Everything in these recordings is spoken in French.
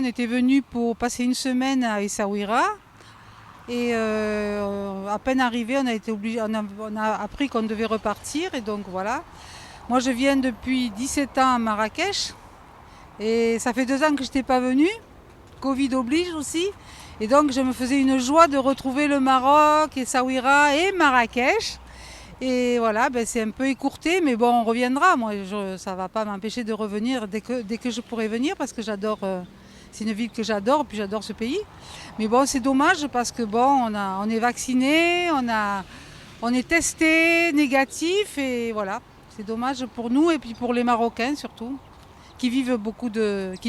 On était venu pour passer une semaine à Essaouira et à peine arrivé, on a appris qu'on devait repartir et donc voilà. Moi je viens depuis 17 ans à Marrakech et ça fait 2 ans que je n'étais pas venue, Covid oblige aussi. Et donc je me faisais une joie de retrouver le Maroc, Essaouira et Marrakech. Et voilà, ben, c'est un peu écourté, mais bon, on reviendra. Ça ne va pas m'empêcher de revenir dès que je pourrai venir parce que j'adore. C'est une ville que j'adore, puis j'adore ce pays. Mais bon, c'est dommage parce que bon, on est vacciné, on est testé négatif et voilà. C'est dommage pour nous et puis pour les Marocains surtout, qui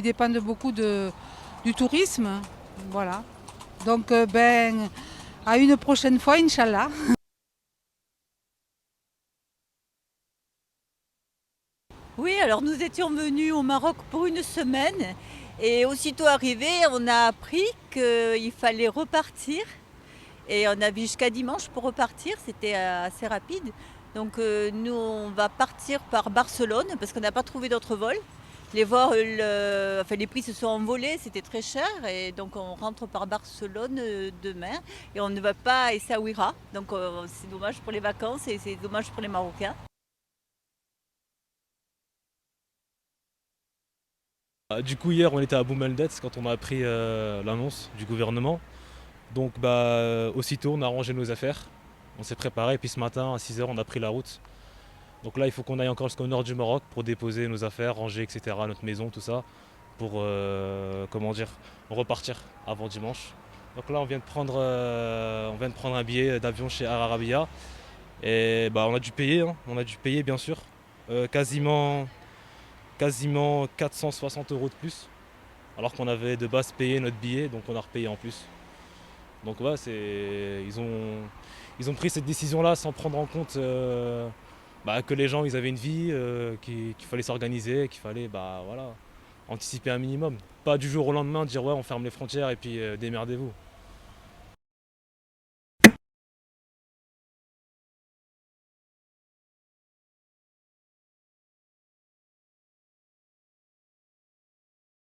dépendent beaucoup du tourisme. Voilà. Donc, ben, à une prochaine fois, Inch'Allah. Oui, alors nous étions venus au Maroc pour une semaine et aussitôt arrivés, on a appris qu'il fallait repartir et on avait jusqu'à dimanche pour repartir, c'était assez rapide. Donc nous, on va partir par Barcelone parce qu'on n'a pas trouvé d'autres vols. Les prix se sont envolés, c'était très cher et donc on rentre par Barcelone demain et on ne va pas à Essaouira. Donc c'est dommage pour les vacances et c'est dommage pour les Marocains. Du coup, hier, on était à Boumeldet quand on a appris l'annonce du gouvernement. Donc, aussitôt, on a rangé nos affaires. On s'est préparé. Et puis ce matin, à 6 h, on a pris la route. Donc là, il faut qu'on aille encore jusqu'au nord du Maroc pour déposer nos affaires, ranger, etc., notre maison, tout ça, pour, comment dire, repartir avant dimanche. Donc là, on vient de prendre un billet d'avion chez Air Arabia. Et on a dû payer, hein. On a dû payer, bien sûr, quasiment 460 euros de plus. Alors qu'on avait de base payé notre billet, donc on a repayé en plus. Donc ouais, ils ont pris cette décision-là sans prendre en compte que les gens ils avaient une vie, qu'il fallait s'organiser, qu'il fallait voilà, anticiper un minimum. Pas du jour au lendemain dire ouais on ferme les frontières et puis démerdez-vous.